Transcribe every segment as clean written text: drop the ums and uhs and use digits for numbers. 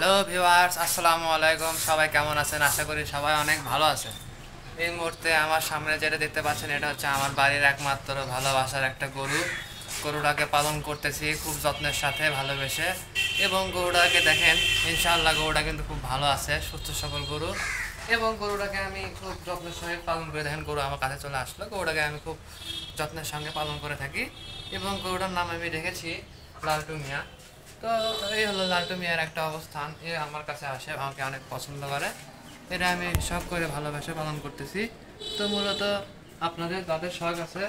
Hello viewers, আসসালামু আলাইকুম। সবাই কেমন আছেন? আশা করি সবাই অনেক ভালো আছেন। এই মুহূর্তে আমার সামনে যেটা দেখতে পাচ্ছেন, এটা হচ্ছে আমার বাড়ির একমাত্র ভালোবাসার একটা গরু। গরুটাকে পালন করতেছি খুব যত্নের সাথে, ভালোবেসে। এবং গরুটাকে দেখেন, ইনশাআল্লাহ গরুটা কিন্তু খুব ভালো আছে, সুস্থ সবল গরু। এবং গরুটাকে আমি খুব যত্নের সঙ্গে পালন করে, দেখেন গরু আমার কাছে চলে আসলো। গরুটাকে আমি খুব যত্নের সঙ্গে পালন করে থাকি। এবং গরুটার নাম আমি রেখেছি লালটু মিয়া। তো এই হলো লালটু মিয়ার একটা অবস্থান। এ আমার কাছে আসে, আমাকে অনেক পছন্দ করে। এটা আমি শখ করে ভালোবেসে পালন করতেছি। তো মূলত আপনাদের যাদের শখ আছে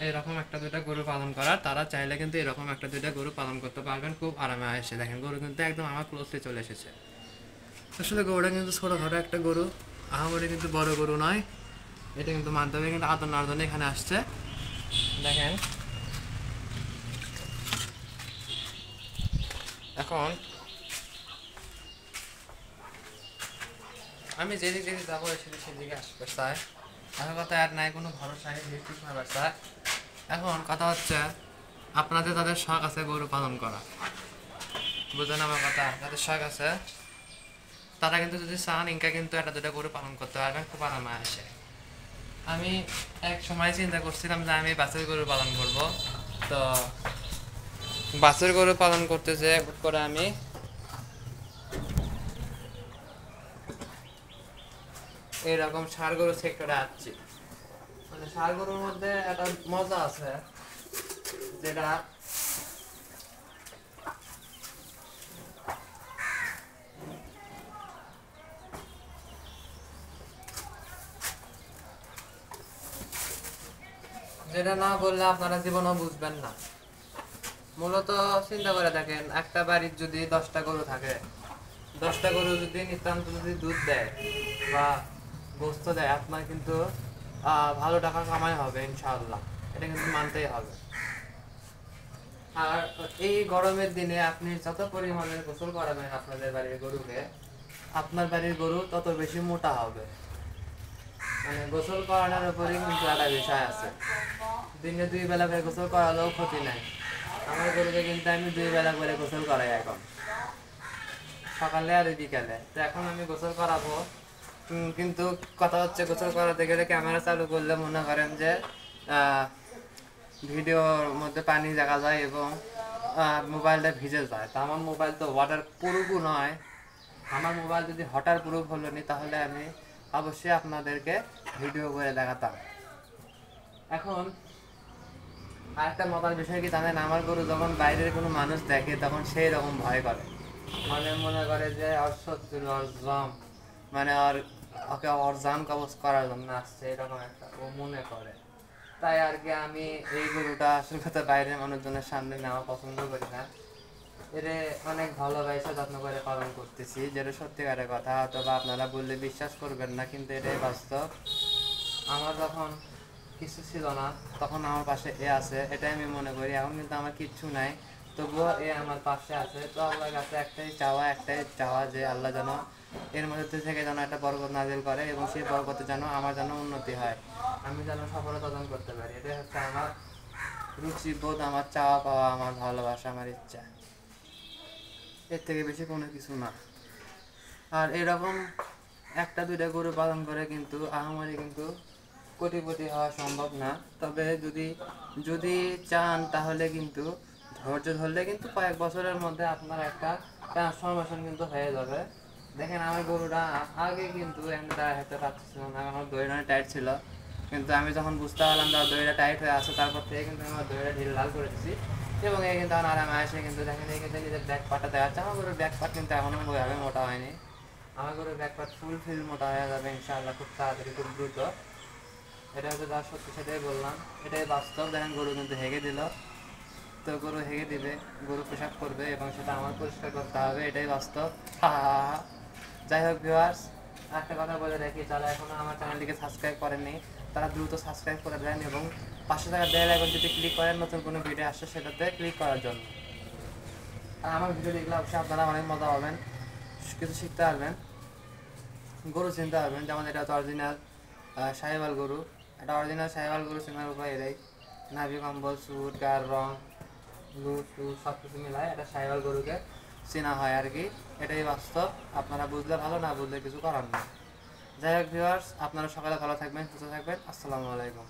এরকম একটা দুইটা গরু পালন করার, তারা চাইলে কিন্তু এরকম একটা দুইটা গরু পালন করতে পারবেন খুব আরামে। এসে দেখেন গরু কিন্তু একদম আমার ক্লোজলি চলে এসেছে। আসলে গরুটা কিন্তু ছোটোখাটো একটা গরু, আহামরি কিন্তু বড় গরু নয়। এটা কিন্তু মানতে হবে, কিন্তু আদর নার্দনে এখানে আসছে দেখেন। এখন আমি যেদিকে যেদিকে যাবো সেদিকে আসবে স্যার। এখন কথা আর নাই, কোনো ভরসা নেই, ঠিক না স্যার। এখন কথা হচ্ছে, আপনাদের তাদের শখ আছে গরু পালন করা, বুঝলেন আমার কথা? যাদের শখ আছে তারা কিন্তু যদি চান ইনকা কিন্তু একটা দুটা গরু পালন করতে পারবেন খুব আরামে আসে। আমি এক সময় চিন্তা করছিলাম যে আমি বাছুর গরু পালন করব। তো বাছুর গরু পালন করতে যেয়ে হুট করে আমি এইরকম ষাঁড় গরু সেক্টরে আসছি। মানে ষাঁড় গরুর মধ্যে একটা মজা আছে, যেটা যেটা না বললে আপনারা জীবনও বুঝবেন না। মূলত চিন্তা করে দেখেন, একটা বাড়ির যদি 10টা গরু থাকে, 10টা গরু যদি নিতান্ত যদি দুধ দেয় বা গোস্ত দেয়, আপনার কিন্তু ভালো টাকা কামাই হবে ইনশাআল্লাহ। এটা কিন্তু মানতেই হবে। আর এই গরমের দিনে আপনি যত পরিমাণে গোসল করাবেন আপনাদের বাড়ির গরুকে, আপনার বাড়ির গরু তত বেশি মোটা হবে। মানে গোসল করানোর উপরেই কিন্তু একটা বিষয় আছে। দিনে 2 বেলা করে গোসল করালেও ক্ষতি নাই। আমার গরুকে কিন্তু আমি 2 বেলা করে গোসল করাই এখন, সকালে আর বিকালে। তো এখন আমি গোসল করাবো। কিন্তু কথা হচ্ছে, গোসল করাতে গেলে ক্যামেরা চালু করলে মনে করেন যে ভিডিওর মধ্যে পানি দেখা যায় এবং মোবাইলটা ভিজে যায়। তো আমার মোবাইল তো ওয়াটার প্রুফও নয়। আমার মোবাইল যদি ওয়াটার প্রুফ হলো নি, তাহলে আমি অবশ্যই আপনাদেরকে ভিডিও করে দেখাতাম। এখন আরেকটা মজার বিষয় কি জানেন, আমার গরু যখন বাইরের কোনো মানুষ দেখে তখন সেই রকম ভয় করে। মানে মনে করে যে ওর শত্রু, ওর জম, মানে ওকে ওর জান কবজ করার জন্য আসছে, এরকম একটা ও মনে করে। তাই আর কি আমি এই গরুটা আসল কথা বাইরের মানুষজনের সামনে নেওয়া পছন্দ করি না। এরে অনেক ভালোবাসা যত্ন করে পালন করতেছি, যেটা সত্যিকারের কথা। অথবা আপনারা বললে বিশ্বাস করবেন না, কিন্তু এটাই বাস্তব। আমার যখন কিছু ছিল না, তখন আমার পাশে এ আছে, এটাই আমি মনে করি। এখন কিন্তু আমার কিচ্ছু নাই, তবুও এ আমার পাশে আছে। তো আল্লাহর কাছে একটাই চাওয়া যে আল্লাহ যেন এর মধ্যে থেকে যেন একটা বরকত নাজিল করে, এবং সেই বরকতে যেন আমার যেন উন্নতি হয়, আমি যেন সফলতা অর্জন করতে পারি। এটাই হচ্ছে আমার রুচি বোধ, আমার চাওয়া পাওয়া, আমার ভালোবাসা, আমার ইচ্ছা। এর থেকে বেশি কোনো কিছু না। আর এরকম একটা দুইটা গরু পালন করে কিন্তু আহামরি কিন্তু কোটিপতি হওয়া সম্ভব না। তবে যদি যদি চান, তাহলে কিন্তু ধৈর্য ধরলে কিন্তু কয়েক বছরের মধ্যে আপনার একটা ট্রান্সফরমেশন কিন্তু হয়ে যাবে। দেখেন আমার গরুটা আগে কিন্তু হেঁটে পাচ্ছিল না, আমার দড়িটা টাইট ছিল। কিন্তু আমি যখন বুঝতে পারলাম যে দড়িটা টাইট হয়ে আছে, তারপর থেকে কিন্তু আমার দড়িটা ঢিল লাল করে দিচ্ছি। এবং এই কিন্তু আমার আরামে আসে। কিন্তু দেখেন এই কিন্তু নিজের ব্যাক পার্টটা দেখা যাচ্ছে। আমার গরুর ব্যাক পার্ট কিন্তু এখনো ওইভাবে মোটা হয়নি। আমার গরুর ব্যাক পার্ট ফুল ফিল মোটা হয়ে যাবে ইনশাআল্লাহ, খুব তাড়াতাড়ি, খুব দ্রুত। এটা হচ্ছে যা সত্যি, সেটাই বললাম, এটাই বাস্তব। দেখেন গরু কিন্তু হেগে দিল। তো গরু হেগে দিবে, গরু পেশাব করবে এবং সেটা আমার পরিষ্কার করতে হবে, এটাই বাস্তব। যাই হোক ভিউয়ার্স, একটা কথা বলে রাখি, যারা এখনো আমার চ্যানেলটিকে সাবস্ক্রাইব করেননি, তারা দ্রুত সাবস্ক্রাইব করে দেন এবং পাশে থাকা বেল আইকনটিতে ক্লিক করেন নতুন কোনো ভিডিও আসছে সেটাতে ক্লিক করার জন্য। আর আমার ভিডিও দেখলে অবশ্যই আপনারা অনেক মজা পাবেন, কিছু শিখতে পারবেন, গরু চিনতে পারবেন। যেমন এটা হচ্ছে অরিজিনাল সাহিওয়াল গরু। এটা অরিজিনাল সাহিওয়াল গরু চেনার উপায় এটাই, নাভি কম্বল, সুট, গার রং, লু টু সব কিছু মিলায় একটা সাহিওয়াল গরুকে চেনা হয় আর কি, এটাই বাস্তব। আপনারা বুঝলে ভালো, না বুঝলে কিছু করার নেই। যাই হোক ভিউয়ার্স, আপনারা সকালে ভালো থাকবেন, সুস্থ থাকবেন। আসসালামু আলাইকুম।